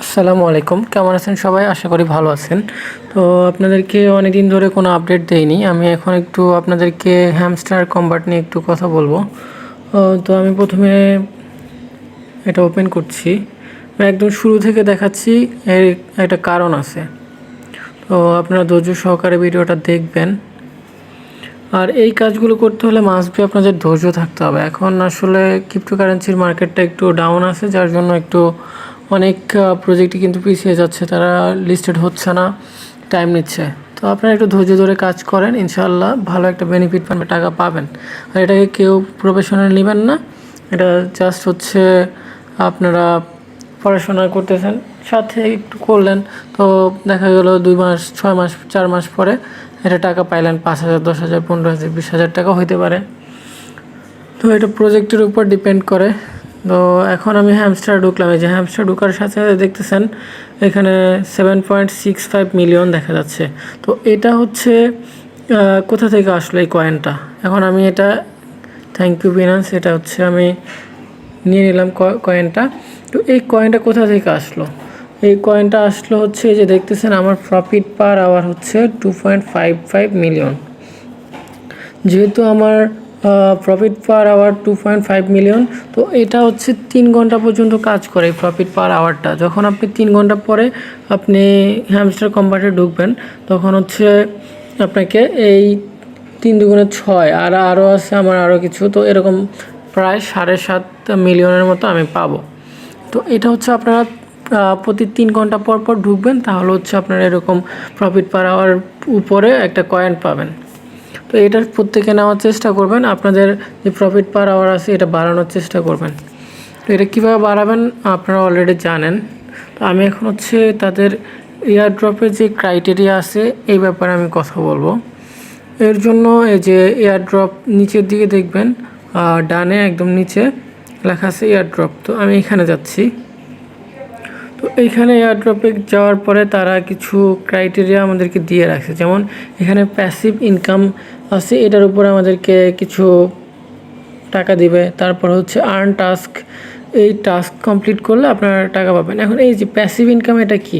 আসসালামু আলাইকুম, কেমন আছেন সবাই? আশা করি ভালো আছেন। তো আপনাদেরকে অনেকদিন ধরে কোনো আপডেট দেইনি। আমি এখন একটু আপনাদেরকে হ্যামস্টার কম্বাট নিয়ে একটু কথা বলবো। তো আমি প্রথমে এটা ওপেন করছি, আমি একদম শুরু থেকে দেখাচ্ছি। এর একটা কারণ আছে, তো আপনারা ধৈর্য সহকারে ভিডিওটা দেখবেন। আর এই কাজগুলো করতে হলে মাস্ট বি আপনাদের ধৈর্য থাকতে হবে। এখন আসলে ক্রিপ্টোকারেন্সির মার্কেটটা একটু ডাউন আছে, যার জন্য একটু অনেক প্রজেক্টই কিন্তু পিছিয়ে যাচ্ছে, তারা লিস্টেড হচ্ছে না, টাইম নিচ্ছে। তো আপনারা একটু ধৈর্য ধরে কাজ করেন, ইনশাআল্লাহ ভালো একটা বেনিফিট পাবেন, টাকা পাবেন। আর এটাকে কেউ প্রফেশনাল নেবেন না, এটা জাস্ট হচ্ছে আপনারা পড়াশোনা করতেছেন, সাথে একটু করলেন, তো দেখা গেল 2 মাস 6 মাস 4 মাস পরে এটা টাকা পাইলেন, 5,000 10,000 15,000 20,000 টাকা হইতে পারে। তো এটা প্রজেক্টের উপর ডিপেন্ড করে। তো এখন আমি হ্যামস্টার ঢুকলাম। এই যে হ্যামস্টার ঢোকার সাথে সাথে দেখতেছেন এখানে 7.65 মিলিয়ন দেখা যাচ্ছে। তো এটা হচ্ছে কোথা থেকে আসলো এই কয়েনটা? এখন আমি এটা, থ্যাংক ইউ বিনান্স, এটা হচ্ছে আমি নিয়ে নিলাম কয়েনটা। তো এই কয়েনটা কোথা থেকে আসলো? এই কয়েনটা আসলো হচ্ছে, যে দেখতেছেন আমার প্রফিট পার আওয়ার হচ্ছে 2.55 মিলিয়ন। যেহেতু আমার প্রফিট পার আওয়ার 2.5 মিলিয়ন, তো এটা হচ্ছে 3 ঘন্টা পর্যন্ত কাজ করে এই প্রফিট পার আওয়ারটা। যখন আপনি 3 ঘন্টা পরে আপনি হ্যামস্টার কম্বাটে ঢুকবেন, তখন হচ্ছে আপনাকে এই 3 দুগুণে 6, আর আরও আছে আমার আরও কিছু, তো এরকম প্রায় 7.5 মিলিয়নের মতো আমি পাবো। তো এটা হচ্ছে আপনারা প্রতি 3 ঘন্টা পর পর ঢুকবেন, তাহলে হচ্ছে আপনারা এরকম প্রফিট পার আওয়ার উপরে একটা কয়েন পাবেন। তো এটার প্রত্যেকে নেওয়ার চেষ্টা করবেন, আপনাদের যে প্রফিট পার আওয়ার আছে এটা বাড়ানোর চেষ্টা করবেন। তো এটা কীভাবে বাড়াবেন আপনারা অলরেডি জানেন। তো আমি এখন হচ্ছে তাদের এয়ারড্রপের যে ক্রাইটেরিয়া আছে এই ব্যাপারে আমি কথা বলবো। এর জন্য এই যে এয়ারড্রপ নিচের দিকে দেখবেন, ডানে একদম নিচে লেখা আছে এয়ারড্রপ। তো আমি এখানে যাচ্ছি। তো এইখানে এয়ারড্রপে যাওয়ার পরে তারা কিছু ক্রাইটেরিয়া আমাদেরকে দিয়ে রাখছে, যেমন এখানে প্যাসিভ ইনকাম আছে, এটার উপরে আমাদেরকে কিছু টাকা দিবে। তারপর হচ্ছে আর্ন টাস্ক, এই টাস্ক কমপ্লিট করলে আপনারা টাকা পাবেন। এখন এই যে প্যাসিভ ইনকাম, এটা কি?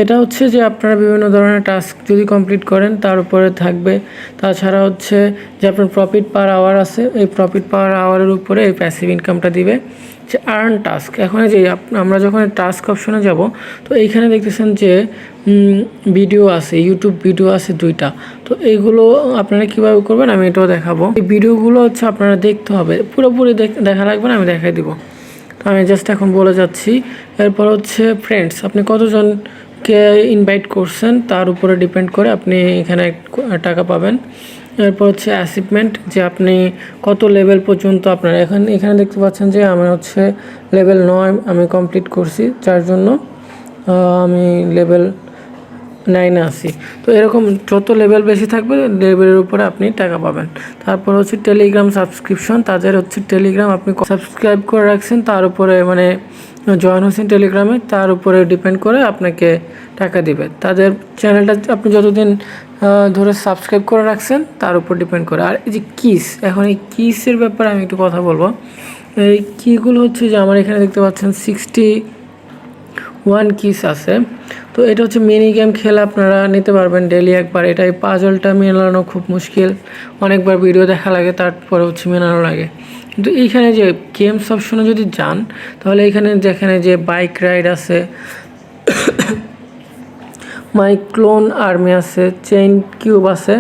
এটা হচ্ছে যে আপনারা বিভিন্ন ধরনের টাস্ক যদি কমপ্লিট করেন তার উপরে থাকবে। তাছাড়া হচ্ছে যে আপনার প্রফিট পার আওয়ার আছে, এই প্রফিট পার আওয়ারের উপরে এই প্যাসিভ ইনকামটা দিবে। যে আর্ন টাস্ক, এখন যে আমরা যখন টাস্ক অপশনে যাব, তো এইখানে দেখতেছেন যে ভিডিও আছে, ইউটিউব ভিডিও আছে 2টা। তো এইগুলো আপনারা কীভাবে করবেন আমি এটাও দেখাবো। এই ভিডিওগুলো হচ্ছে আপনারা দেখতে হবে, পুরোপুরি দেখা লাগবে না, আমি দেখাই দিব। তো আমি জাস্ট এখন বলে যাচ্ছি। এরপর হচ্ছে ফ্রেন্ডস, আপনি কতজনকে ইনভাইট করছেন তার উপরে ডিপেন্ড করে আপনি এখানে টাকা পাবেন। এরপর হচ্ছে অ্যাচিভমেন্ট, যে আপনি কত লেভেল পর্যন্ত আপনার এখানে দেখতে পাচ্ছেন যে আমি হচ্ছে লেভেল 9 আমি কমপ্লিট করছি, যার জন্য আমি লেভেল 9-এ আছি। তো এরকম যত লেভেল বেশি থাকবে লেভেলের উপরে আপনি টাকা পাবেন। তারপর হচ্ছে টেলিগ্রাম সাবস্ক্রিপশন, তাদের হচ্ছে টেলিগ্রাম আপনি সাবস্ক্রাইব করে রাখছেন, তার উপরে মানে জয়েন হয়েছেন টেলিগ্রামে, তার উপরে ডিপেন্ড করে আপনাকে টাকা দিবে। তাদের চ্যানেলটা আপনি যতদিন ধরে সাবস্ক্রাইব করে রাখছেন তার উপর ডিপেন্ড করে। আর এই যে কিস, এখন এই কিসের ব্যাপারে আমি একটু কথা বলবো। এই কিগুলো হচ্ছে যে আমার এখানে দেখতে পাচ্ছেন 61 কিস আছে। তো এটা হচ্ছে মিনি গেম খেলে আপনারা নিতে পারবেন ডেলি একবার। এটাই পাজলটা মেলানো খুব মুশকিল, অনেকবার ভিডিও দেখা লাগে, তারপরে হচ্ছে মেলানো লাগে। কিন্তু এইখানে যে গেমস অপশনে যদি যান, তাহলে এখানে যেখানে যে বাইক রাইড আছে, মাই ক্লোন আর্মি আছে, চেইন কিউব আছে,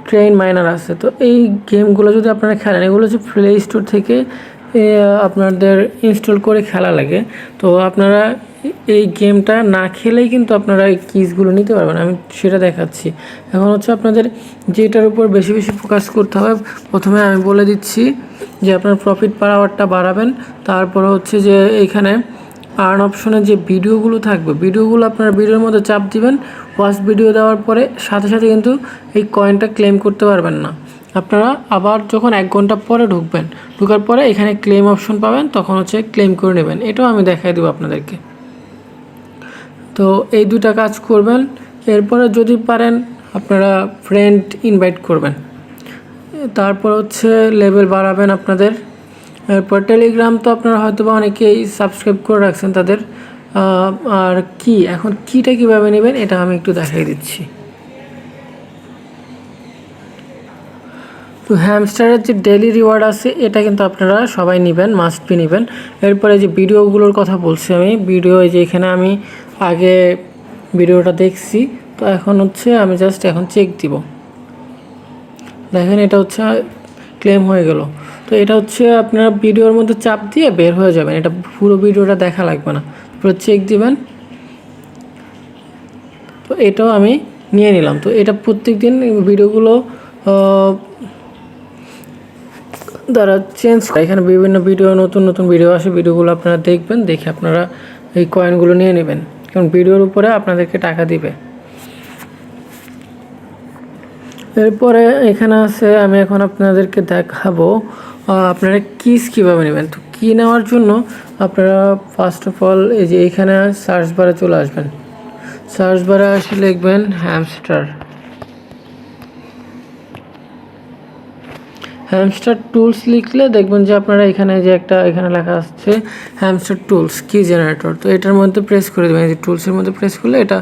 ট্রেন মাইনার আছে। তো এই গেমগুলো যদি আপনারা খেলেন, এগুলো হচ্ছে প্লে স্টোর থেকে আপনাদের ইনস্টল করে খেলা লাগে। তো আপনারা এই গেমটা না খেলেই কিন্তু আপনারা এই কিসগুলো নিতে পারবেন, আমি সেটা দেখাচ্ছি। এখন হচ্ছে আপনাদের যেটার উপর বেশি বেশি ফোকাস করতে হবে, প্রথমে আমি বলে দিচ্ছি যে আপনার প্রফিট পার আওয়ারটা বাড়াবেন। তারপর হচ্ছে যে এইখানে আর্ন অপশনে যে ভিডিওগুলো থাকবে, ভিডিওগুলো আপনারা ভিডিওর মধ্যে চাপ দিবেন, ওয়াচ ভিডিও দেওয়ার পরে সাথে সাথে কিন্তু এই কয়েনটা ক্লেম করতে পারবেন না। আপনারা আবার যখন 1 ঘন্টা পরে ঢোকার পরে এখানে ক্লেম অপশন পাবেন, তখন হচ্ছে ক্লেম করে নেবেন। এটাও আমি দেখাই দেবো আপনাদেরকে। তো এই 2টা কাজ করবেন। এরপরে যদি পারেন আপনারা ফ্রেন্ড ইনভাইট করবেন, তারপর হচ্ছে লেভেল বাড়াবেন আপনাদের। এরপর টেলিগ্রাম তো আপনারা হয়তো বা অনেকেই সাবস্ক্রাইব করে রাখছেন তাদের আর কি এখন কিটা কীভাবে নেবেন এটা আমি একটু দেখাই দিচ্ছি। তো হ্যামস্টারের যে ডেইলি রিওয়ার্ড আছে এটা কিন্তু আপনারা সবাই নেবেন, মাস্ট বি নেবেন। এরপরে যে ভিডিওগুলোর কথা বলছি আমি, ভিডিও যে এখানে আমি আগে ভিডিওটা দেখছি, তো এখন হচ্ছে আমি জাস্ট এখন চেক দিব। দেখেন এটা হচ্ছে ক্লেম হয়ে গেল। তো এটা হচ্ছে আপনারা ভিডিওর মধ্যে চাপ দিয়ে বের হয়ে যাবেন, এটা পুরো ভিডিওটা দেখা লাগবে না, পুরো চেক দিবেন। তো এটাও আমি নিয়ে নিলাম। তো এটা প্রত্যেক দিন ভিডিওগুলো দ্বারা চেঞ্জ করে, এখানে বিভিন্ন ভিডিও নতুন নতুন ভিডিও আসে, ভিডিওগুলো আপনারা দেখবেন, দেখে আপনারা এই কয়েনগুলো নিয়ে নেবেন, কারণ ভিডিওর উপরে আপনাদেরকে টাকা দিবে। এরপরে এখানে আছে, আমি এখন আপনাদেরকে দেখাবো আপনারা কিস কীভাবে নেবেন। তো কি নেওয়ার জন্য আপনারা ফার্স্ট অফ অল এই যে এখানে সার্চ বারে চলে আসবেন, সার্চ বারে আসলে লিখবেন হ্যামস্টার টুলস লিখলে দেখবেন যে আপনারা এখানে যে একটা এখানে লেখা আসছে হ্যামস্টার টুলস কি জেনারেটর। তো এটার মধ্যে প্রেস করে দেবেন, এই যে টুলসের মধ্যে প্রেস করলে এটা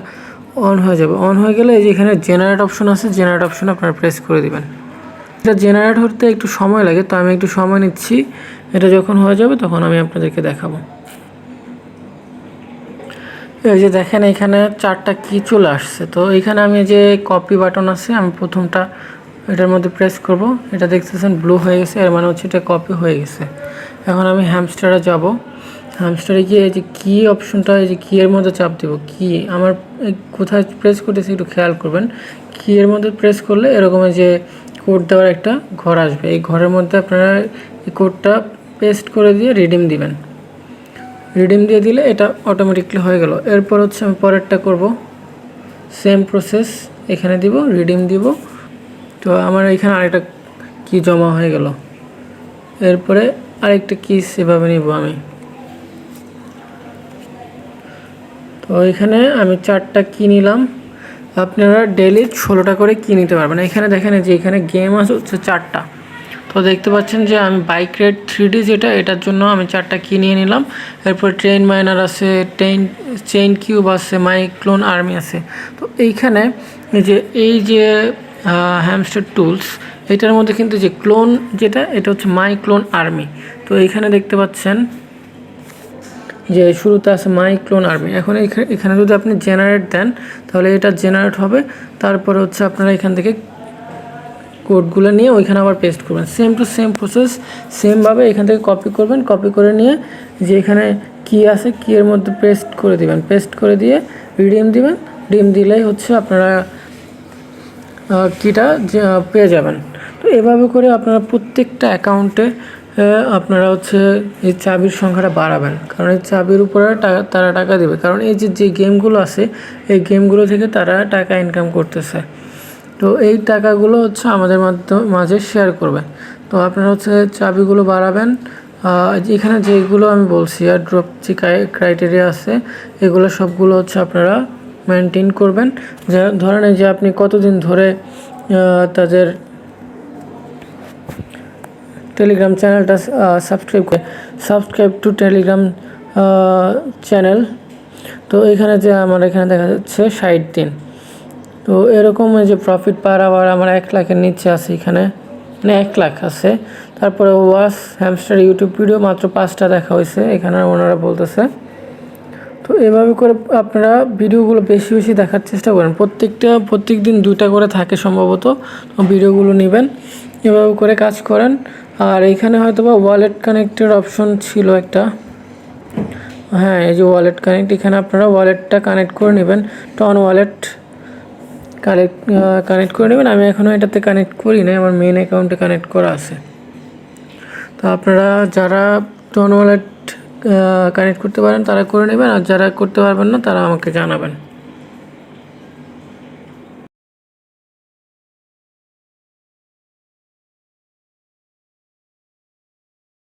অন হয়ে যাবে। অন হয়ে গেলে এই যে এখানে জেনারেট অপশন আছে, জেনারেট অপশন আপনারা প্রেস করে দেবেন। এটা জেনারেট হতে একটু সময় লাগে, তো আমি একটু সময় নিচ্ছি, এটা যখন হয়ে যাবে তখন আমি আপনাদেরকে দেখাবো। এই যে দেখেন এখানে 4টা কি চলে আসছে। তো এখানে আমি যে কপি বাটন আছে, আমি প্রথমটা এটার মধ্যে প্রেস করব, এটা দেখতেছেন ব্লু হয়ে গেছে, এর মানে হচ্ছে এটা কপি হয়ে গেছে। এখন আমি হ্যামস্টারে যাব, হ্যামস্টারে গিয়ে এই যে কি অপশনটা, এই যে কি এর মধ্যে চাপ দেব, কি আমার কোথায় প্রেস করতেছি একটু খেয়াল করবেন। কি এর মধ্যে প্রেস করলে এরকম যে কোড দেওয়ার একটা ঘর আসবে, এই ঘরের মধ্যে আপনারা এই কোডটা পেস্ট করে দিয়ে রিডিম দিবেন। রিডিম দিয়ে দিলে এটা অটোমেটিকলি হয়ে গেল। এরপর হচ্ছে আমি পরেরটা করব, সেম প্রসেস এখানে দিব, রিডিম দিব। তো আমার এখানে আরেকটা কি জমা হয়ে গেল, এরপরে আরেকটা কি সেভাবে নিব আমি। তো এখানে আমি 4টা কি নিলাম, আপনারা ডেইলি 16টা করে কি নিতে পারবেন। এখানে দেখেন যে এখানে গেম আছে হচ্ছে 4টা। তো দেখতে পাচ্ছেন যে আমি বাইক রেড 3D যেটা, এটার জন্য আমি 4টা কি নিয়ে নিলাম। এরপর ট্রেন মাইনার আছে, চেইন কিউব আছে, মাই ক্লোন আর্মি আছে। তো এইখানে এই যে হ্যামস্টার টুলস, এটার মধ্যে কিন্তু যে ক্লোন যেটা, এটা হচ্ছে মাই ক্লোন আর্মি। তো এইখানে দেখতে পাচ্ছেন যে শুরুতে আছে মাই ক্লোন আর্মি। এখন এখানে যদি আপনি জেনারেট দেন তাহলে এটা জেনারেট হবে। তারপরে হচ্ছে আপনারা এখান থেকে কোডগুলো নিয়ে ওইখানে আবার পেস্ট করবেন, সেম টু সেম প্রসেস, সেমভাবে এখান থেকে কপি করবেন। কপি করে নিয়ে যে এখানে কি আছে, কি এর মধ্যে পেস্ট করে দিবেন, পেস্ট করে দিয়ে রিডিম দিবেন। রিডিম দিলেই হচ্ছে আপনারা কিটা পেয়ে যাবেন। তো এভাবে করে আপনারা প্রত্যেকটা অ্যাকাউন্টে আপনারা হচ্ছে এই চাবির সংখ্যাটা বাড়াবেন, কারণ এই চাবির উপরে তারা টাকা দেবে, কারণ এই যে গেমগুলো আছে এই গেমগুলো থেকে তারা টাকা ইনকাম করতেছে। তো এই টাকাগুলো হচ্ছে আমাদের মাঝে শেয়ার করবে। তো আপনারা হচ্ছে চাবিগুলো বাড়াবেন। এখানে যেগুলো আমি বলছি এয়ার ড্রপ যে ক্রাইটেরিয়া আছে, এগুলো সবগুলো হচ্ছে আপনারা মেনটেন করবেন। যা ধরেন যে আপনি কতদিন ধরে তাদের টেলিগ্রাম চ্যানেলটা সাবস্ক্রাইব টু টেলিগ্রাম চ্যানেল। তো এখানে যে আমার এখানে দেখা যাচ্ছে 60 দিন। তো এরকম যে প্রফিট পার আওয়ার আমার 1 লাখের নিচে আছে, এখানে মানে 1 লাখ আছে। তারপরে ওয়াচ হ্যামস্টার ইউটিউব ভিডিও মাত্র 5টা দেখা হয়েছে, এখানে ওনারা বলতেছে। তো এভাবে করে আপনারা ভিডিওগুলো বেশি বেশি দেখার চেষ্টা করেন, প্রত্যেক দিন 2টা করে থাকে সম্ভবত। ভিডিওগুলো নেবেন, এভাবে করে কাজ করেন। আর এইখানে হয়তো বা ওয়ালেট কানেক্টের অপশন ছিল একটা, হ্যাঁ এই যে ওয়ালেট কানেক্ট, এখানে আপনারা ওয়ালেটটা কানেক্ট করে নেবেন, টন ওয়ালেট কানেক্ট করে নেবেন। আমি এখনও এটাতে কানেক্ট করি না, আমার মেন অ্যাকাউন্টে কানেক্ট করা আছে। তো আপনারা যারা টন ওয়ালেট কানেক্ট করতে পারেন তারা করে নেবেন, আর যারা করতে পারবেন না তারা আমাকে জানাবেন।